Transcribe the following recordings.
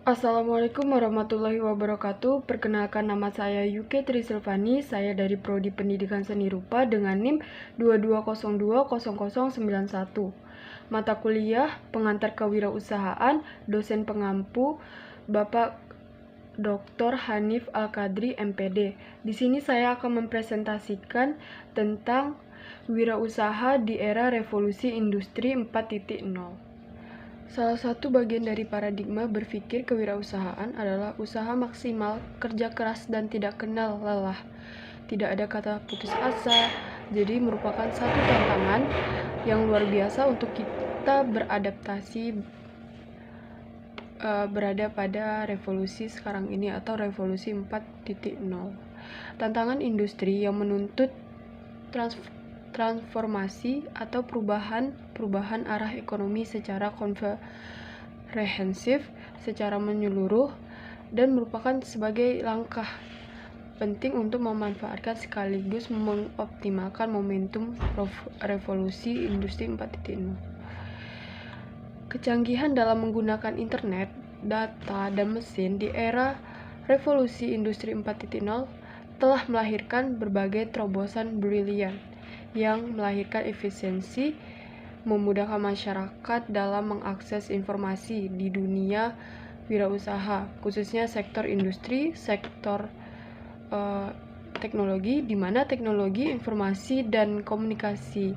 Assalamualaikum warahmatullahi wabarakatuh. Perkenalkan, nama saya Yuke Trisilvani. Saya dari Prodi Pendidikan Seni Rupa dengan NIM 22020091. Mata kuliah Pengantar Kewirausahaan, dosen pengampu Bapak Dr. Hanif Al-Qadri, MPD. Di sini saya akan mempresentasikan tentang wirausaha di era revolusi industri 4.0. Salah satu bagian dari paradigma berpikir kewirausahaan adalah usaha maksimal, kerja keras, dan tidak kenal lelah. Tidak ada kata putus asa, jadi merupakan satu tantangan yang luar biasa untuk kita beradaptasi berada pada revolusi sekarang ini atau revolusi 4.0. Tantangan industri yang menuntut transformasi atau perubahan arah ekonomi secara komprehensif, secara menyeluruh, dan merupakan sebagai langkah penting untuk memanfaatkan sekaligus mengoptimalkan momentum revolusi industri 4.0. Kecanggihan dalam menggunakan internet, data, dan mesin di era revolusi industri 4.0 telah melahirkan berbagai terobosan brilian yang melahirkan efisiensi, memudahkan masyarakat dalam mengakses informasi di dunia wirausaha, khususnya sektor industri, sektor teknologi, di mana teknologi informasi dan komunikasi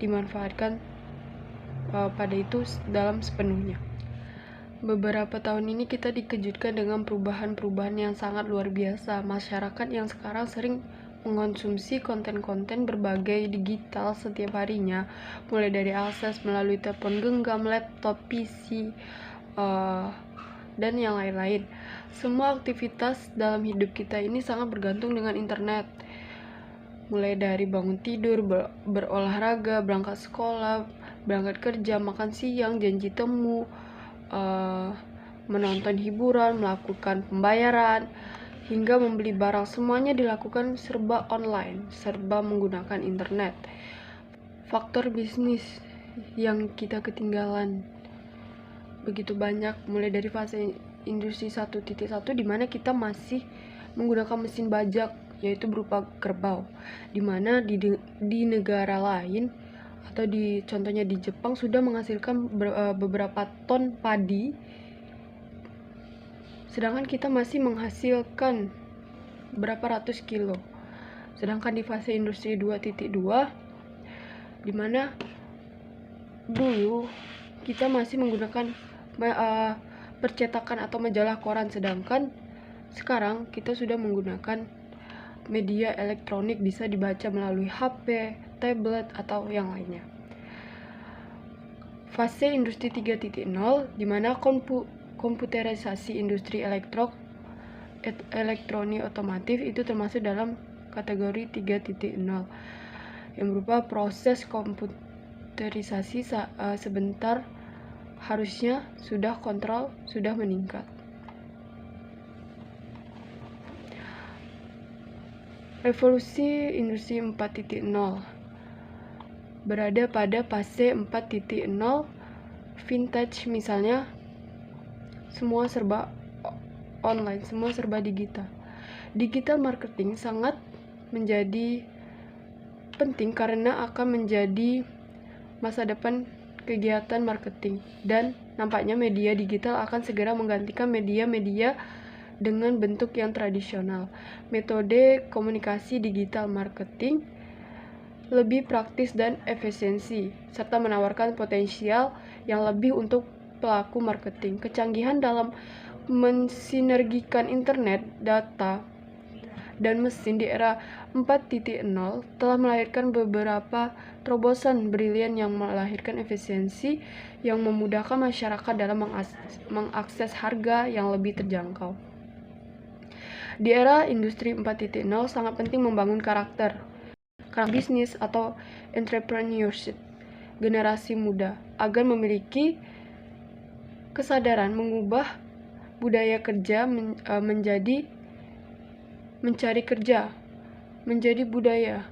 dimanfaatkan pada itu dalam sepenuhnya. Beberapa tahun ini kita dikejutkan dengan perubahan-perubahan yang sangat luar biasa. Masyarakat yang sekarang sering mengonsumsi konten-konten berbagai digital setiap harinya, mulai dari akses melalui telepon genggam, laptop, PC, dan yang lain-lain. Semua aktivitas dalam hidup kita ini sangat bergantung dengan internet, mulai dari bangun tidur, berolahraga, berangkat sekolah, berangkat kerja, makan siang, janji temu, menonton hiburan, melakukan pembayaran, hingga membeli barang. Semuanya dilakukan serba online, serba menggunakan internet. Faktor bisnis yang kita ketinggalan begitu banyak, mulai dari fase industri 1.1 di mana kita masih menggunakan mesin bajak, yaitu berupa kerbau, di mana di negara lain atau contohnya di Jepang sudah menghasilkan beberapa ton padi, sedangkan kita masih menghasilkan berapa ratus kilo. Sedangkan di fase industri 2.2 di mana dulu kita masih menggunakan percetakan atau majalah koran, sedangkan sekarang kita sudah menggunakan media elektronik, bisa dibaca melalui HP, tablet, atau yang lainnya. Fase industri 3.0 di mana komputerisasi industri elektronik otomotif itu termasuk dalam kategori 3.0 yang berupa proses komputerisasi sebentar harusnya sudah kontrol sudah meningkat. Revolusi industri 4.0 berada pada fase 4.0 vintage, misalnya semua serba online, semua serba digital. Digital marketing sangat menjadi penting karena akan menjadi masa depan kegiatan marketing, dan nampaknya media digital akan segera menggantikan media-media dengan bentuk yang tradisional. Metode komunikasi digital marketing lebih praktis dan efisiensi, serta menawarkan potensial yang lebih untuk pelaku marketing. Kecanggihan dalam mensinergikan internet, data, dan mesin di era 4.0 telah melahirkan beberapa terobosan brilian yang melahirkan efisiensi yang memudahkan masyarakat dalam mengakses harga yang lebih terjangkau. Di era industri 4.0 sangat penting membangun karakter bisnis atau entrepreneurship generasi muda agar memiliki kesadaran mengubah budaya kerja menjadi mencari kerja, menjadi budaya,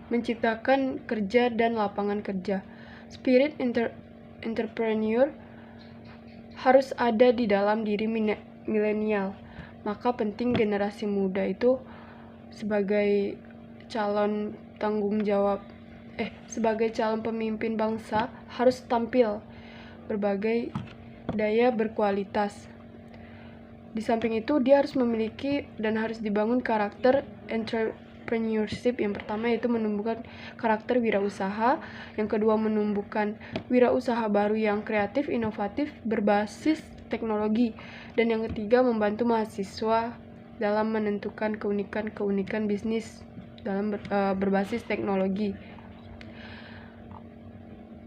menciptakan kerja dan lapangan kerja. Spirit entrepreneur harus ada di dalam diri milenial. Maka penting generasi muda itu sebagai calon sebagai calon pemimpin bangsa harus tampil berbagai daya berkualitas. Di samping itu dia harus memiliki dan harus dibangun karakter entrepreneurship. Yang pertama yaitu menumbuhkan karakter wirausaha, yang kedua menumbuhkan wirausaha baru yang kreatif, inovatif, berbasis teknologi, dan yang ketiga membantu mahasiswa dalam menentukan keunikan bisnis dalam berbasis teknologi.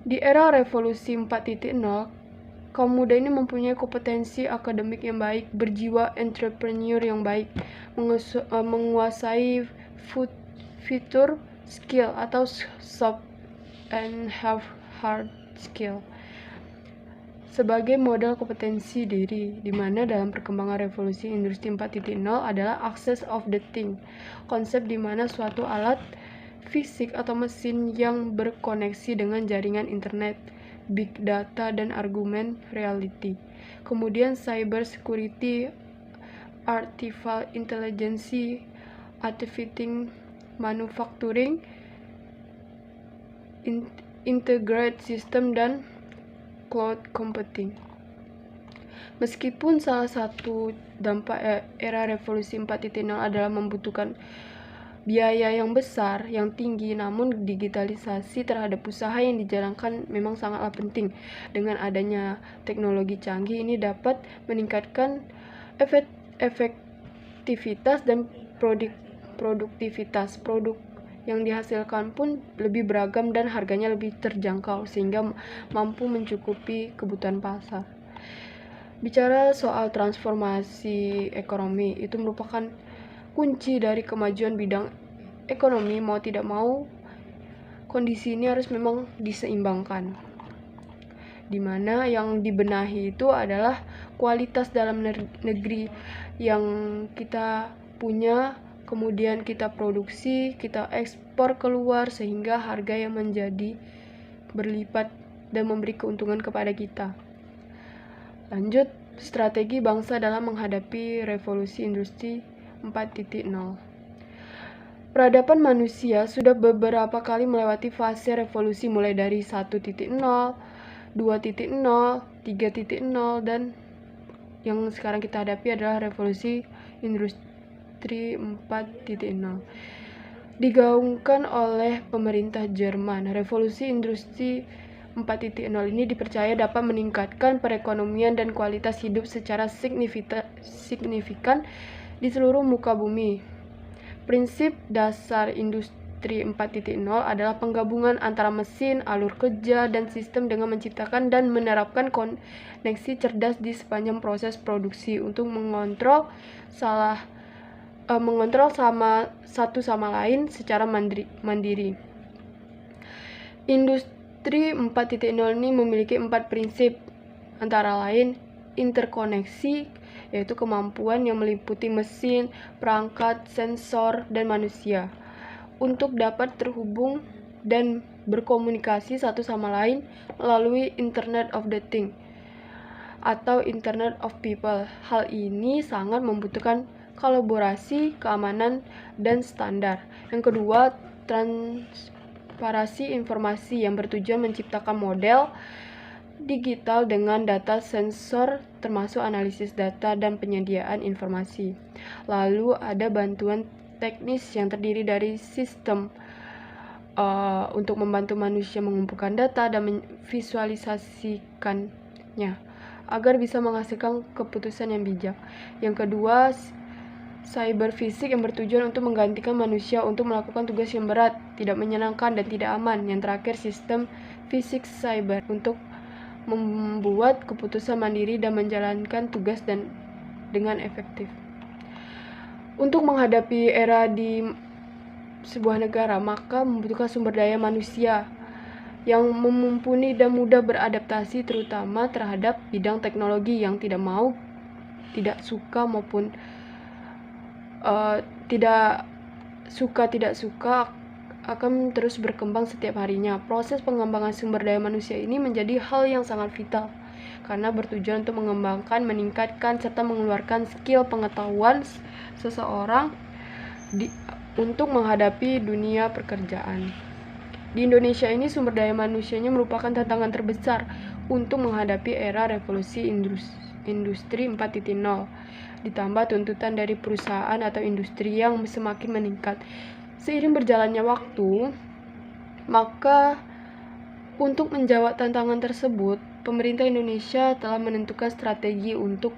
Di era revolusi 4.0, kaum muda ini mempunyai kompetensi akademik yang baik, berjiwa entrepreneur yang baik, menguasai fitur skill atau soft and hard skill sebagai modal kompetensi diri, di mana dalam perkembangan revolusi industri 4.0 adalah access of the thing, konsep di mana suatu alat fisik atau mesin yang berkoneksi dengan jaringan internet, big data, dan argumen reality. Kemudian cyber security, artificial intelligence, advanced manufacturing, integrated system, dan cloud computing. Meskipun salah satu dampak era revolusi 4.0 adalah membutuhkan biaya yang besar, yang tinggi, namun digitalisasi terhadap usaha yang dijalankan memang sangatlah penting. Dengan adanya teknologi canggih ini dapat meningkatkan efektivitas dan produktivitas. Produk yang dihasilkan pun lebih beragam dan harganya lebih terjangkau sehingga mampu mencukupi kebutuhan pasar. Bicara soal transformasi ekonomi, itu merupakan kunci dari kemajuan bidang ekonomi. Mau tidak mau, kondisi ini harus memang diseimbangkan, di mana yang dibenahi itu adalah kualitas dalam negeri yang kita punya, kemudian kita produksi, kita ekspor keluar sehingga harga yang menjadi berlipat dan memberi keuntungan kepada kita. Lanjut, strategi bangsa dalam menghadapi revolusi industri 4.0. Peradaban manusia sudah beberapa kali melewati fase revolusi mulai dari 1.0, 2.0, 3.0, dan yang sekarang kita hadapi adalah revolusi industri 4.0. Digaungkan oleh pemerintah Jerman, revolusi industri 4.0 ini dipercaya dapat meningkatkan perekonomian dan kualitas hidup secara signifikan di seluruh muka bumi. Prinsip dasar industri 4.0 adalah penggabungan antara mesin, alur kerja, dan sistem dengan menciptakan dan menerapkan koneksi cerdas di sepanjang proses produksi untuk mengontrol satu sama lain secara mandiri. Industri 4.0 ini memiliki 4 prinsip, antara lain interkoneksi, yaitu kemampuan yang meliputi mesin, perangkat, sensor, dan manusia untuk dapat terhubung dan berkomunikasi satu sama lain melalui Internet of the Things atau Internet of People. Hal ini sangat membutuhkan kolaborasi, keamanan, dan standar. Yang kedua, transparansi informasi yang bertujuan menciptakan model digital dengan data sensor termasuk analisis data dan penyediaan informasi. Lalu ada bantuan teknis yang terdiri dari sistem untuk membantu manusia mengumpulkan data dan memvisualisasikannya agar bisa menghasilkan keputusan yang bijak. Yang kedua, cyber fisik yang bertujuan untuk menggantikan manusia untuk melakukan tugas yang berat, tidak menyenangkan, dan tidak aman. Yang terakhir, sistem fisik cyber untuk membuat keputusan mandiri dan menjalankan tugas dengan efektif. Untuk menghadapi era di sebuah negara, maka membutuhkan sumber daya manusia yang mumpuni dan mudah beradaptasi, terutama terhadap bidang teknologi yang tidak suka akan terus berkembang setiap harinya. Proses pengembangan sumber daya manusia ini menjadi hal yang sangat vital karena bertujuan untuk mengembangkan, meningkatkan, serta mengeluarkan skill pengetahuan seseorang untuk menghadapi dunia pekerjaan. Di Indonesia ini sumber daya manusianya merupakan tantangan terbesar untuk menghadapi era revolusi industri 4.0, ditambah tuntutan dari perusahaan atau industri yang semakin meningkat. Seiring berjalannya waktu, maka untuk menjawab tantangan tersebut, pemerintah Indonesia telah menentukan strategi untuk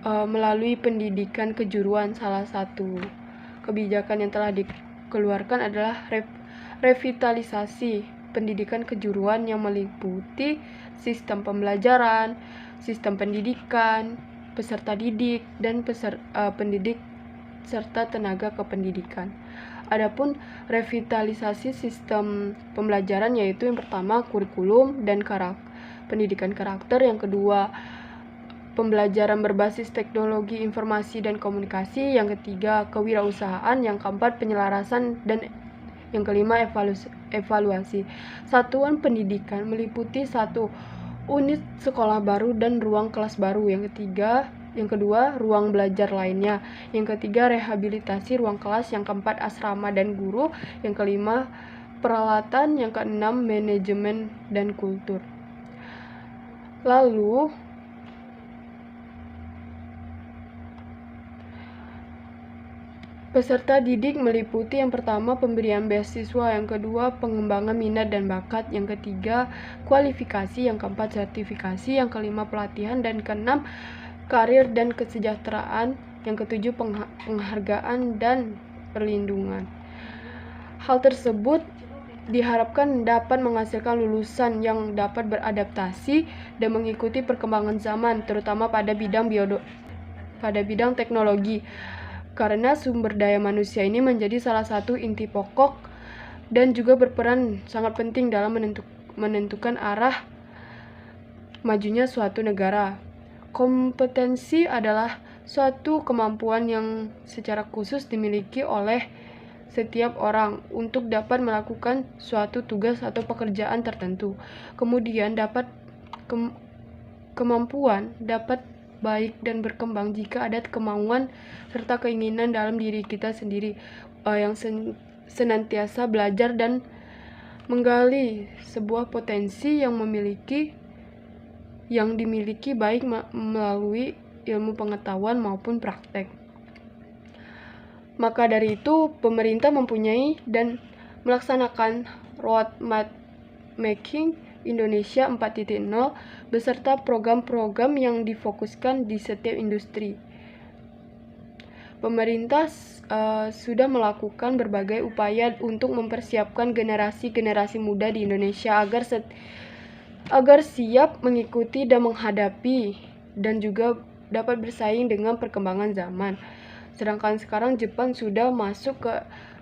melalui pendidikan kejuruan. Salah satu kebijakan yang telah dikeluarkan adalah revitalisasi pendidikan kejuruan yang meliputi sistem pembelajaran, sistem pendidikan, peserta didik, dan pendidik serta tenaga kependidikan. Adapun revitalisasi sistem pembelajaran yaitu yang pertama kurikulum dan pendidikan karakter, yang kedua pembelajaran berbasis teknologi informasi dan komunikasi, yang ketiga kewirausahaan, yang keempat penyelarasan, dan yang kelima evaluasi. Satuan pendidikan meliputi satu unit sekolah baru dan ruang kelas baru, yang kedua ruang belajar lainnya, yang ketiga rehabilitasi ruang kelas, yang keempat asrama dan guru, yang kelima peralatan, yang keenam manajemen dan kultur. Lalu peserta didik meliputi yang pertama pemberian beasiswa, yang kedua pengembangan minat dan bakat, yang ketiga kualifikasi, yang keempat sertifikasi, yang kelima pelatihan, dan keenam karir dan kesejahteraan, yang ketujuh penghargaan dan perlindungan. Hal tersebut diharapkan dapat menghasilkan lulusan yang dapat beradaptasi dan mengikuti perkembangan zaman, terutama pada bidang teknologi. Karena sumber daya manusia ini menjadi salah satu inti pokok dan juga berperan sangat penting dalam menentukan arah majunya suatu negara. Kompetensi adalah suatu kemampuan yang secara khusus dimiliki oleh setiap orang untuk dapat melakukan suatu tugas atau pekerjaan tertentu. Kemudian kemampuan dapat baik dan berkembang jika ada kemauan serta keinginan dalam diri kita sendiri yang senantiasa belajar dan menggali sebuah potensi yang dimiliki baik melalui ilmu pengetahuan maupun praktek. Maka dari itu, pemerintah mempunyai dan melaksanakan roadmap making Indonesia 4.0 beserta program-program yang difokuskan di setiap industri. Pemerintah sudah melakukan berbagai upaya untuk mempersiapkan generasi muda di Indonesia agar siap mengikuti dan menghadapi dan juga dapat bersaing dengan perkembangan zaman. Sedangkan sekarang Jepang sudah masuk ke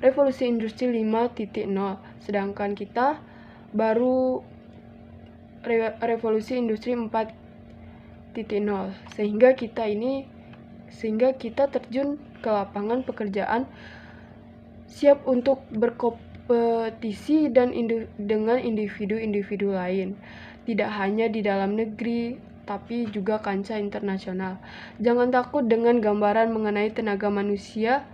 revolusi industri 5.0, sedangkan kita baru revolusi industri 4.0, sehingga kita terjun ke lapangan pekerjaan siap untuk berkompetisi dengan individu-individu lain, tidak hanya di dalam negeri tapi juga kancah internasional. Jangan takut dengan gambaran mengenai tenaga manusia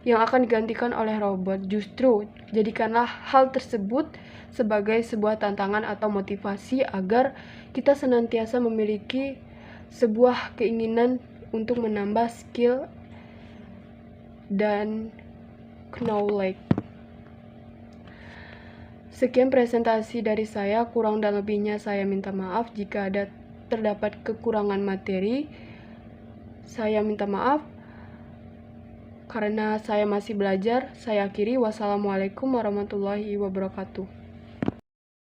yang akan digantikan oleh robot. Justru jadikanlah hal tersebut sebagai sebuah tantangan atau motivasi agar kita senantiasa memiliki sebuah keinginan untuk menambah skill dan knowledge. Sekian presentasi dari saya, kurang dan lebihnya saya minta maaf. Jika terdapat kekurangan materi, saya minta maaf karena saya masih belajar. Saya akhiri, wassalamualaikum warahmatullahi wabarakatuh.